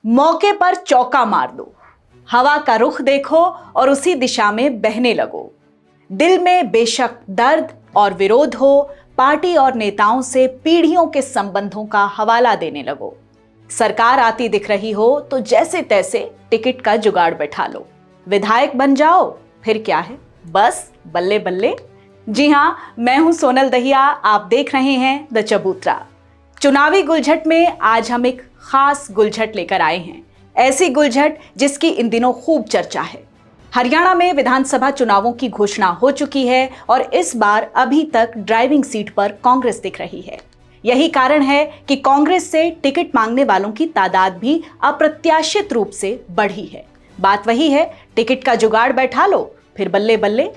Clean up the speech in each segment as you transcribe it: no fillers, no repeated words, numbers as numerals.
मौके पर चौका मार दो, हवा का रुख देखो और उसी दिशा में बहने लगो। दिल में बेशक दर्द और विरोध हो, पार्टी और नेताओं से पीढ़ियों के संबंधों का हवाला देने लगो। सरकार आती दिख रही हो तो जैसे तैसे टिकट का जुगाड़ बैठा लो। विधायक बन जाओ, फिर क्या है, बस बल्ले बल्ले। जी हां, मैं हूं सोनल दहिया, आप देख रहे हैं द चबूतरा। चुनावी गुलझट में आज हम एक खास गुलझट लेकर आए हैं, ऐसी गुलझट जिसकी इन दिनों खूब चर्चा है। हरियाणा में विधानसभा चुनावों की घोषणा हो चुकी है और इस बार अभी तक ड्राइविंग सीट पर कांग्रेस दिख रही है। यही कारण है कि कांग्रेस से टिकट मांगने वालों की तादाद भी अप्रत्याशित रूप से बढ़ी है। बात वही है, टिकट का जुगाड़ बैठा लो, फिर बल्ले बल्ले।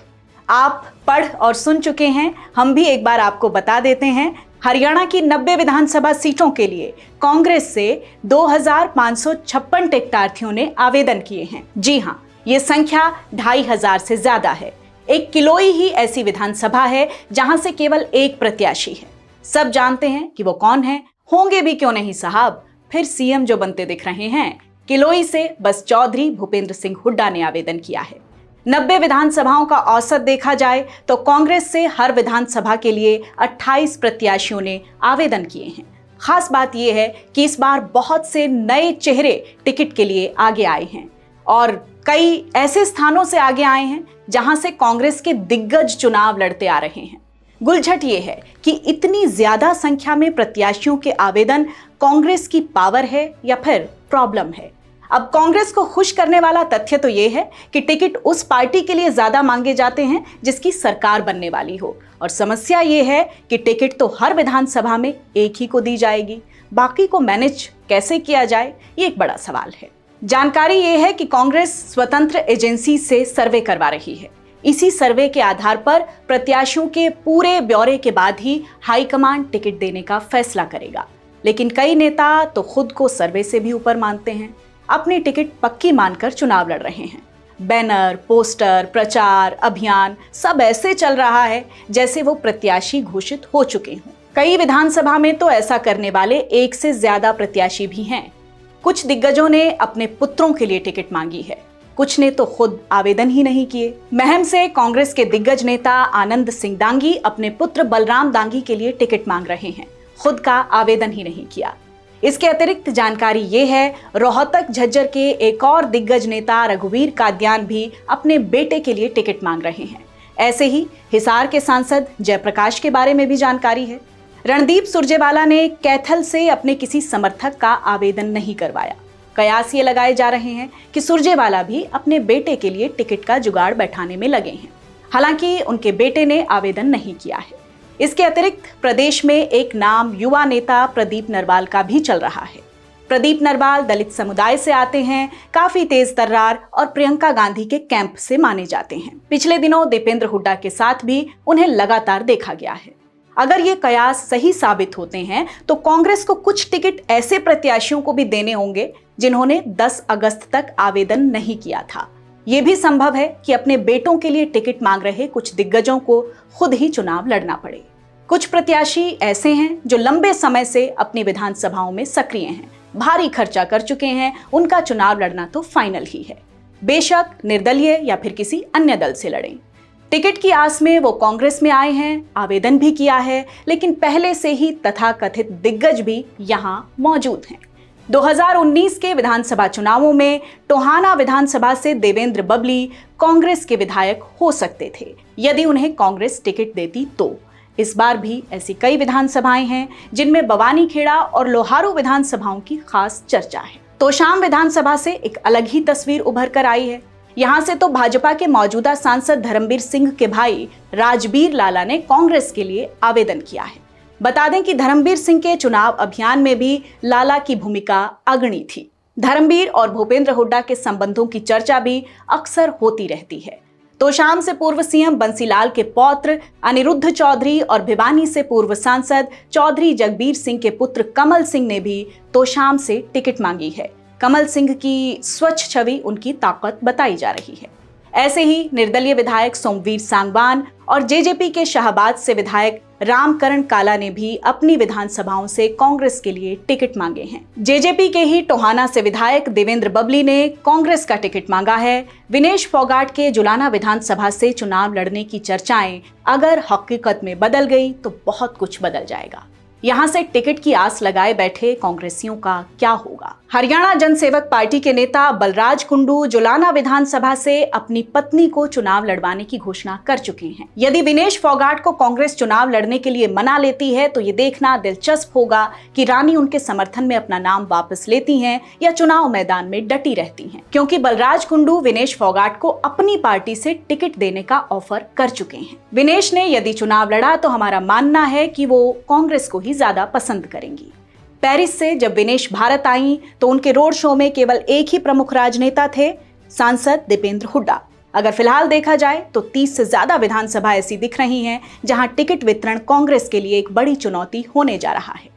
आप पढ़ और सुन चुके हैं, हम भी एक बार आपको बता देते हैं। हरियाणा की 90 विधानसभा सीटों के लिए कांग्रेस से 2556 टिकटार्थियों ने आवेदन किए हैं। जी हां, ये संख्या 2500 से ज्यादा है। एक किलोई ही ऐसी विधानसभा है जहां से केवल एक प्रत्याशी है। सब जानते हैं कि वो कौन है, होंगे भी क्यों नहीं साहब, फिर सीएम जो बनते दिख रहे हैं। किलोई से बस चौधरी भूपेंद्र सिंह हुड्डा ने आवेदन किया है। 90 विधानसभाओं का औसत देखा जाए तो कांग्रेस से हर विधानसभा के लिए 28 प्रत्याशियों ने आवेदन किए हैं। खास बात यह है कि इस बार बहुत से नए चेहरे टिकट के लिए आगे आए हैं और कई ऐसे स्थानों से आगे आए हैं जहां से कांग्रेस के दिग्गज चुनाव लड़ते आ रहे हैं। गुलझट ये है कि इतनी ज्यादा संख्या में प्रत्याशियों के आवेदन कांग्रेस की पावर है या फिर प्रॉब्लम है। अब कांग्रेस को खुश करने वाला तथ्य तो ये है कि टिकट उस पार्टी के लिए ज्यादा मांगे जाते हैं जिसकी सरकार बनने वाली हो, और समस्या ये है कि टिकट तो हर विधानसभा में एक ही को दी जाएगी। बाकी को मैनेज कैसे किया जाए, ये एक बड़ा सवाल है। जानकारी ये है कि कांग्रेस स्वतंत्र एजेंसी से सर्वे करवा रही है। इसी सर्वे के आधार पर प्रत्याशियों के पूरे ब्यौरे के बाद ही हाईकमान टिकट देने का फैसला करेगा। लेकिन कई नेता तो खुद को सर्वे से भी ऊपर मानते हैं, अपनी टिकट पक्की मानकर चुनाव लड़ रहे हैं। बैनर, पोस्टर, प्रचार, अभियान सब ऐसे चल रहा है जैसे वो प्रत्याशी घोषित हो चुके हों। कई विधानसभा में तो ऐसा करने वाले एक से ज्यादा प्रत्याशी भी हैं। कुछ दिग्गजों ने अपने पुत्रों के लिए टिकट मांगी है, कुछ ने तो खुद आवेदन ही नहीं किए। महम से कांग्रेस के दिग्गज नेता आनंद सिंह दांगी अपने पुत्र बलराम दांगी के लिए टिकट मांग रहे हैं, खुद का आवेदन ही नहीं किया। इसके अतिरिक्त जानकारी ये है, रोहतक झज्जर के एक और दिग्गज नेता रघुवीर कादियान भी अपने बेटे के लिए टिकट मांग रहे हैं। ऐसे ही हिसार के सांसद जयप्रकाश के बारे में भी जानकारी है। रणदीप सुरजेवाला ने कैथल से अपने किसी समर्थक का आवेदन नहीं करवाया। कयास ये लगाए जा रहे हैं कि सुरजेवाला भी अपने बेटे के लिए टिकट का जुगाड़ बैठाने में लगे हैं, हालांकि उनके बेटे ने आवेदन नहीं किया है। इसके अतिरिक्त प्रदेश में एक नाम युवा नेता प्रदीप नरवाल का भी चल रहा है। प्रदीप नरवाल दलित समुदाय से आते हैं, काफी तेज तर्रार और प्रियंका गांधी के कैंप से माने जाते हैं। पिछले दिनों दीपेंद्र हुड्डा के साथ भी उन्हें लगातार देखा गया है। अगर ये कयास सही साबित होते हैं तो कांग्रेस को कुछ टिकट ऐसे प्रत्याशियों को भी देने होंगे जिन्होंने 10 अगस्त तक आवेदन नहीं किया था। ये भी संभव है कि अपने बेटों के लिए टिकट मांग रहे कुछ दिग्गजों को खुद ही चुनाव लड़ना पड़े। कुछ प्रत्याशी ऐसे हैं जो लंबे समय से अपनी विधानसभाओं में सक्रिय हैं, भारी खर्चा कर चुके हैं, उनका चुनाव लड़ना तो फाइनल ही है। बेशक निर्दलीय या फिर किसी अन्य दल से लड़ें। टिकट की आस में वो कांग्रेस में आए हैं, आवेदन भी किया है, लेकिन पहले से ही तथाकथित दिग्गज भी यहाँ मौजूद हैं। 2019 के विधानसभा चुनावों में टोहाना विधानसभा से देवेंद्र बबली कांग्रेस के विधायक हो सकते थे यदि उन्हें कांग्रेस टिकट देती तो। इस बार भी ऐसी कई विधानसभाएं हैं जिनमें बवानीखेड़ा और लोहारू विधानसभाओं की खास चर्चा है। तोशाम विधानसभा से एक अलग ही तस्वीर उभर कर आई है। यहां से तो भाजपा के मौजूदा सांसद धर्मवीर सिंह के भाई राजबीर लाला ने कांग्रेस के लिए आवेदन किया है। बता दें कि धर्मवीर सिंह के चुनाव अभियान में भी लाला की भूमिका अग्रणी थी। धर्मवीर और भूपेंद्र हुड्डा के संबंधों की चर्चा भी अक्सर होती रहती है। तोशाम से पूर्व सीएम बंसीलाल के पौत्र अनिरुद्ध चौधरी और भिवानी से पूर्व सांसद चौधरी जगबीर सिंह के पुत्र कमल सिंह ने भी तोशाम से टिकट मांगी है। कमल सिंह की स्वच्छ छवि उनकी ताकत बताई जा रही है। ऐसे ही निर्दलीय विधायक सोमवीर सांगवान और जेजेपी के शाहबाद से विधायक रामकरण काला ने भी अपनी विधानसभाओं से कांग्रेस के लिए टिकट मांगे हैं। जेजेपी के ही टोहाना से विधायक देवेंद्र बबली ने कांग्रेस का टिकट मांगा है। विनेश फोगाट के जुलाना विधानसभा से चुनाव लड़ने की चर्चाएं अगर हकीकत में बदल गई तो बहुत कुछ बदल जाएगा। यहां से टिकट की आस लगाए बैठे कांग्रेसियों का क्या होगा? हरियाणा जनसेवक पार्टी के नेता बलराज कुंडू जुलाना विधानसभा से अपनी पत्नी को चुनाव लड़वाने की घोषणा कर चुके हैं। यदि विनेश फोगाट को कांग्रेस चुनाव लड़ने के लिए मना लेती है तो ये देखना दिलचस्प होगा कि रानी उनके समर्थन में अपना नाम वापस लेती हैं या चुनाव मैदान में डटी रहती हैं, क्योंकि बलराज कुंडू विनेश फोगाट को अपनी पार्टी से टिकट देने का ऑफर कर चुके हैं। विनेश ने यदि चुनाव लड़ा तो हमारा मानना है कि वो कांग्रेस को ही ज्यादा पसंद करेंगी। पेरिस से जब विनेश भारत आई तो उनके रोड शो में केवल एक ही प्रमुख राजनेता थे, सांसद दीपेंद्र हुड्डा। अगर फिलहाल देखा जाए तो 30 से ज्यादा विधानसभा ऐसी दिख रही हैं जहां टिकट वितरण कांग्रेस के लिए एक बड़ी चुनौती होने जा रहा है।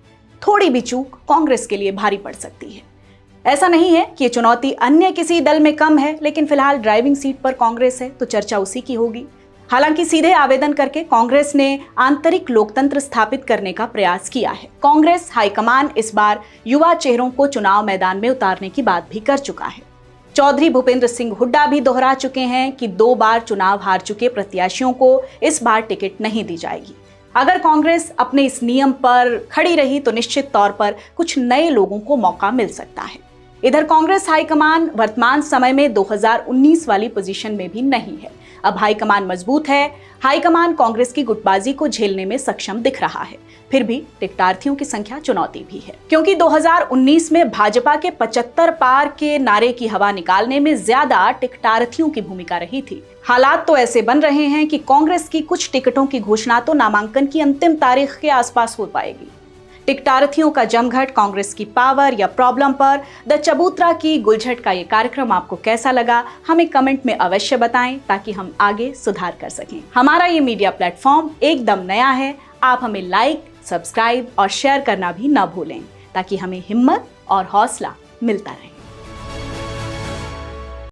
थोड़ी भी चूक कांग्रेस के लिए भारी पड़ सकती है। ऐसा नहीं है कि ये चुनौती अन्य किसी दल में कम है, लेकिन फिलहाल ड्राइविंग सीट पर कांग्रेस है तो चर्चा उसी की होगी। हालांकि सीधे आवेदन करके कांग्रेस ने आंतरिक लोकतंत्र स्थापित करने का प्रयास किया है। कांग्रेस हाईकमान इस बार युवा चेहरों को चुनाव मैदान में उतारने की बात भी कर चुका है। चौधरी भूपेंद्र सिंह हुड्डा भी दोहरा चुके हैं कि 2 बार चुनाव हार चुके प्रत्याशियों को इस बार टिकट नहीं दी जाएगी। अगर कांग्रेस अपने इस नियम पर खड़ी रही तो निश्चित तौर पर कुछ नए लोगों को मौका मिल सकता है। इधर कांग्रेस हाईकमान वर्तमान समय में 2019 वाली पोजीशन में भी नहीं है। अब हाईकमान मजबूत है। हाईकमान कांग्रेस की गुटबाजी को झेलने में सक्षम दिख रहा है। फिर भी टिकटार्थियों की संख्या चुनौती भी है, क्योंकि 2019 में भाजपा के 75 पार के नारे की हवा निकालने में ज्यादा टिकटार्थियों की भूमिका रही थी। हालात तो ऐसे बन रहे हैं कि कांग्रेस की कुछ टिकटों की घोषणा तो नामांकन की अंतिम तारीख के आसपास हो पाएगी। टिकटार्थियों का जमघट, कांग्रेस की पावर या प्रॉब्लम पर द चबूतरा की गुलझट का ये कार्यक्रम आपको कैसा लगा, हमें कमेंट में अवश्य बताएं ताकि हम आगे सुधार कर सकें। हमारा ये मीडिया प्लेटफॉर्म एकदम नया है। आप हमें लाइक, सब्सक्राइब और शेयर करना भी न भूलें ताकि हमें हिम्मत और हौसला मिलता रहे।